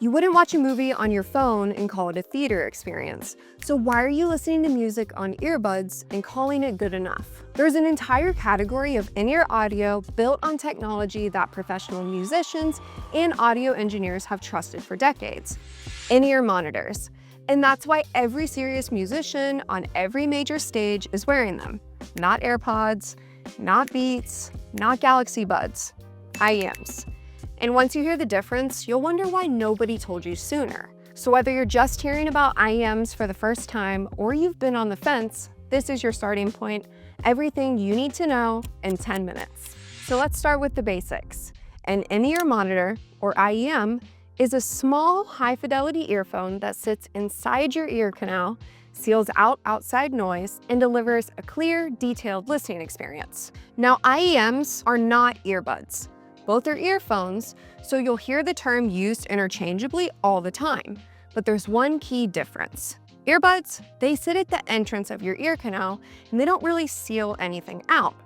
You wouldn't watch a movie on your phone and call it a theater experience. So why are you listening to music on earbuds and calling it good enough? There's an entire category of in-ear audio built on technology that professional musicians and audio engineers have trusted for decades. In-ear monitors. And that's why every serious musician on every major stage is wearing them. Not AirPods, not Beats, not Galaxy Buds, IEMs. And once you hear the difference, you'll wonder why nobody told you sooner. So whether you're just hearing about IEMs for the first time or you've been on the fence, this is your starting point. Everything you need to know in 10 minutes. So let's start with the basics. An in-ear monitor, or IEM, is a small, high-fidelity earphone that sits inside your ear canal, seals out outside noise, and delivers a clear, detailed listening experience. Now, IEMs are not earbuds. Both are earphones, so you'll hear the term used interchangeably all the time. But there's one key difference. Earbuds, they sit at the entrance of your ear canal, and they don't really seal anything out.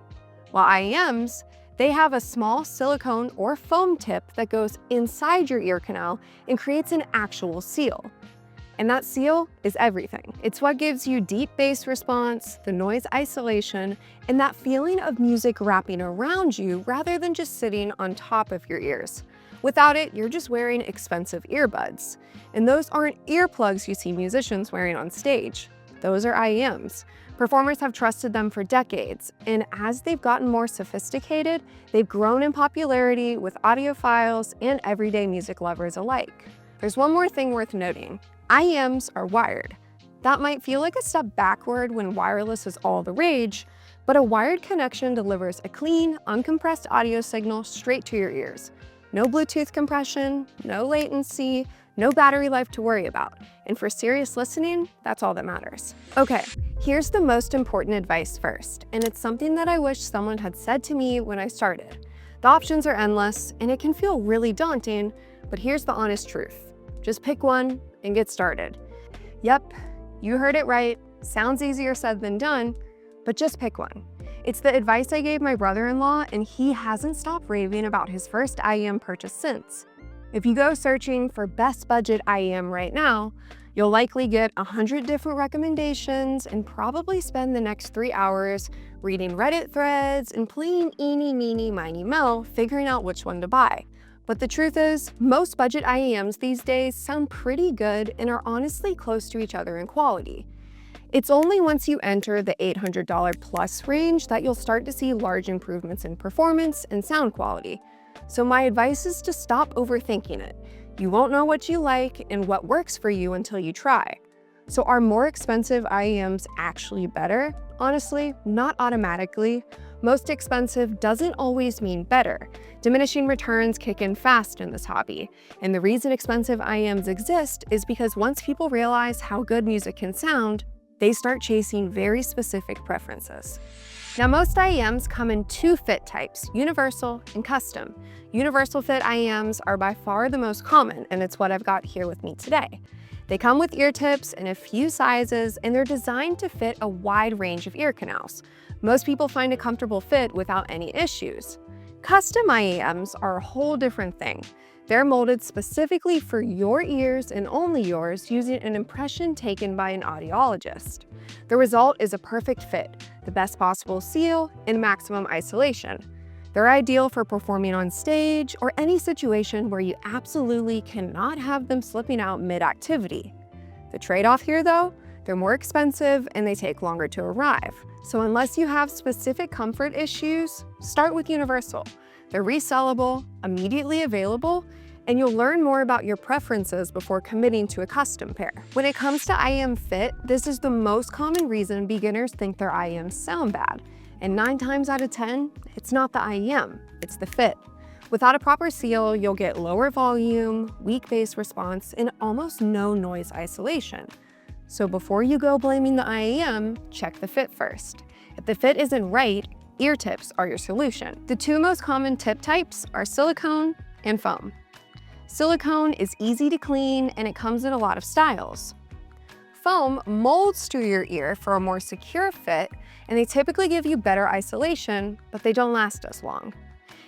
While IEMs, they have a small silicone or foam tip that goes inside your ear canal and creates an actual seal. And that seal is everything. It's what gives you deep bass response, the noise isolation, and that feeling of music wrapping around you rather than just sitting on top of your ears. Without it, you're just wearing expensive earbuds. And those aren't earplugs you see musicians wearing on stage. Those are IEMs. Performers have trusted them for decades, and as they've gotten more sophisticated, they've grown in popularity with audiophiles and everyday music lovers alike. There's one more thing worth noting. IEMs are wired. That might feel like a step backward when wireless is all the rage, but a wired connection delivers a clean, uncompressed audio signal straight to your ears. No Bluetooth compression, no latency, no battery life to worry about. And for serious listening, that's all that matters. Okay, here's the most important advice first, and it's something that I wish someone had said to me when I started. The options are endless, and it can feel really daunting, but here's the honest truth. Just pick one and get started. Yep, you heard it right. Sounds easier said than done, but just pick one. It's the advice I gave my brother-in-law, and he hasn't stopped raving about his first IEM purchase since. If you go searching for best budget IEM right now, you'll likely get 100 different recommendations and probably spend the next 3 hours reading Reddit threads and playing eeny, meeny, miny, mo, figuring out which one to buy. But the truth is, most budget IEMs these days sound pretty good and are honestly close to each other in quality. It's only once you enter the $800 plus range that you'll start to see large improvements in performance and sound quality. So my advice is to stop overthinking it. You won't know what you like and what works for you until you try. So are more expensive IEMs actually better? Honestly, not automatically. Most expensive doesn't always mean better. Diminishing returns kick in fast in this hobby. And the reason expensive IEMs exist is because once people realize how good music can sound, they start chasing very specific preferences. Now, most IEMs come in two fit types, universal and custom. Universal fit IEMs are by far the most common, and it's what I've got here with me today. They come with ear tips in a few sizes, and they're designed to fit a wide range of ear canals. Most people find a comfortable fit without any issues. Custom IEMs are a whole different thing. They're molded specifically for your ears and only yours using an impression taken by an audiologist. The result is a perfect fit, the best possible seal, and maximum isolation. They're ideal for performing on stage or any situation where you absolutely cannot have them slipping out mid-activity. The trade-off here, though, they're more expensive and they take longer to arrive. So unless you have specific comfort issues, start with universal. They're resellable, immediately available, and you'll learn more about your preferences before committing to a custom pair. When it comes to IEM fit, this is the most common reason beginners think their IEMs sound bad. And 9 times out of 10, it's not the IEM, it's the fit. Without a proper seal, you'll get lower volume, weak bass response, and almost no noise isolation. So before you go blaming the IEM, check the fit first. If the fit isn't right, ear tips are your solution. The two most common tip types are silicone and foam. Silicone is easy to clean and it comes in a lot of styles. Foam molds to your ear for a more secure fit, and they typically give you better isolation, but they don't last as long.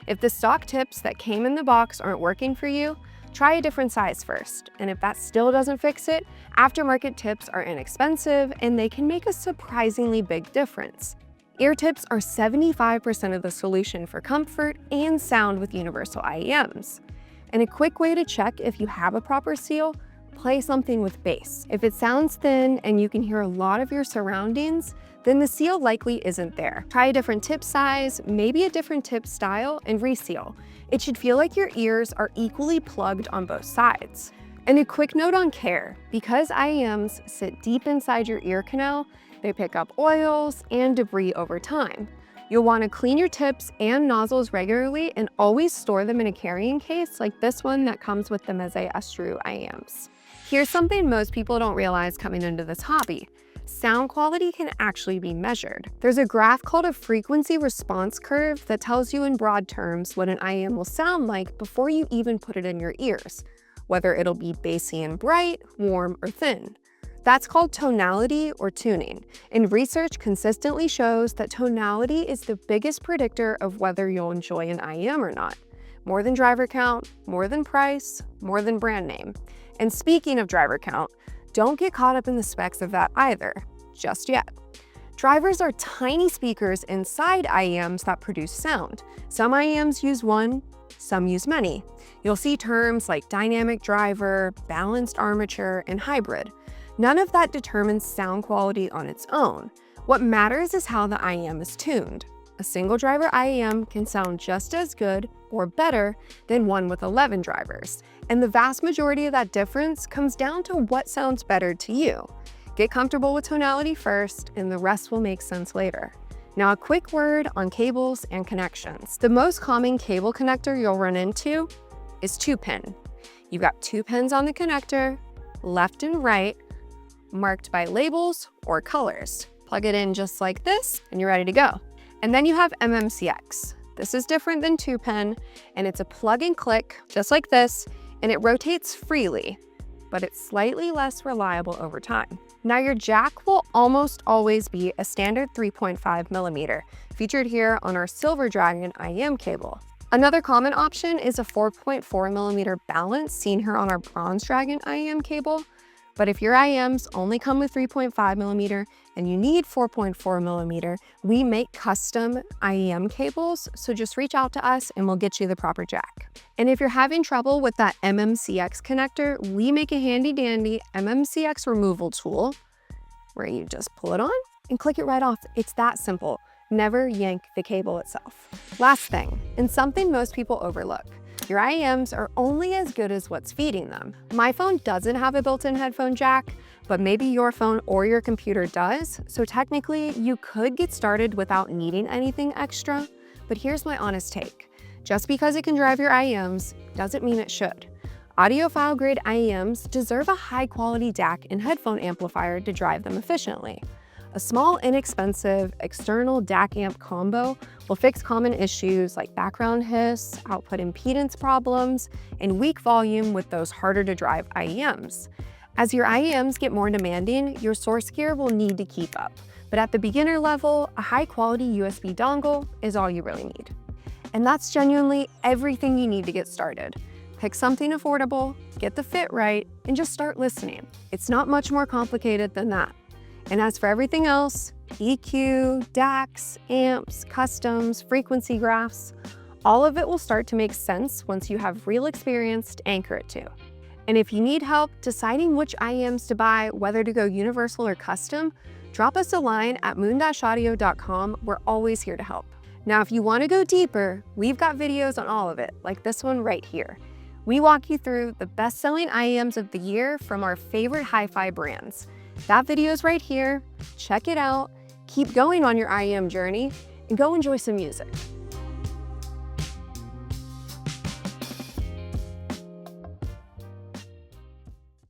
If the stock tips that came in the box aren't working for you, Try a different size first, and if that still doesn't fix it, aftermarket tips are inexpensive and they can make a surprisingly big difference. Ear tips are 75% of the solution for comfort and sound with universal IEMs. And a quick way to check if you have a proper seal, play something with bass. If it sounds thin and you can hear a lot of your surroundings, then the seal likely isn't there. Try a different tip size, maybe a different tip style, and reseal. It should feel like your ears are equally plugged on both sides. And a quick note on care, because IEMs sit deep inside your ear canal, they pick up oils and debris over time. You'll want to clean your tips and nozzles regularly and always store them in a carrying case like this one that comes with the Meze Estru IEMs. Here's something most people don't realize coming into this hobby. Sound quality can actually be measured. There's a graph called a frequency response curve that tells you in broad terms what an IEM will sound like before you even put it in your ears, whether it'll be bassy and bright, warm, or thin. That's called tonality or tuning, and research consistently shows that tonality is the biggest predictor of whether you'll enjoy an IEM or not. More than driver count, more than price, more than brand name. And speaking of driver count, don't get caught up in the specs of that either, just yet. Drivers are tiny speakers inside IEMs that produce sound. Some IEMs use one, some use many. You'll see terms like dynamic driver, balanced armature, and hybrid. None of that determines sound quality on its own. What matters is how the IEM is tuned. A single driver IEM can sound just as good or better than one with 11 drivers. And the vast majority of that difference comes down to what sounds better to you. Get comfortable with tonality first, and the rest will make sense later. Now, a quick word on cables and connections. The most common cable connector you'll run into is 2-pin. You've got 2 pins on the connector, left and right, marked by labels or colors. Plug it in just like this, and you're ready to go. And then you have MMCX. This is different than 2-pin, and it's a plug and click, just like this, and it rotates freely, but it's slightly less reliable over time. Now, your jack will almost always be a standard 3.5mm, featured here on our Silver Dragon IEM cable. Another common option is a 4.4mm balance, seen here on our Bronze Dragon IEM cable. But if your IEMs only come with 3.5mm and you need 4.4mm, we make custom IEM cables, so just reach out to us and we'll get you the proper jack. And if you're having trouble with that MMCX connector, we make a handy dandy MMCX removal tool where you just pull it on and click it right off. It's that simple. Never yank the cable itself. Last thing, and something most people overlook, your IEMs are only as good as what's feeding them. My phone doesn't have a built-in headphone jack, but maybe your phone or your computer does, so technically you could get started without needing anything extra. But here's my honest take. Just because it can drive your IEMs doesn't mean it should. Audiophile grade IEMs deserve a high-quality DAC and headphone amplifier to drive them efficiently. A small, inexpensive, external DAC amp combo will fix common issues like background hiss, output impedance problems, and weak volume with those harder-to-drive IEMs. As your IEMs get more demanding, your source gear will need to keep up. But at the beginner level, a high-quality USB dongle is all you really need. And that's genuinely everything you need to get started. Pick something affordable, get the fit right, and just start listening. It's not much more complicated than that. And as for everything else, EQ, DACs, amps, customs, frequency graphs, all of it will start to make sense once you have real experience to anchor it to. And if you need help deciding which IEMs to buy, whether to go universal or custom, drop us a line at moon-audio.com. We're always here to help. Now, if you want to go deeper, we've got videos on all of it, like this one right here. We walk you through the best-selling IEMs of the year from our favorite hi-fi brands. That video's right here. Check it out. Keep going on your IEM journey and go enjoy some music.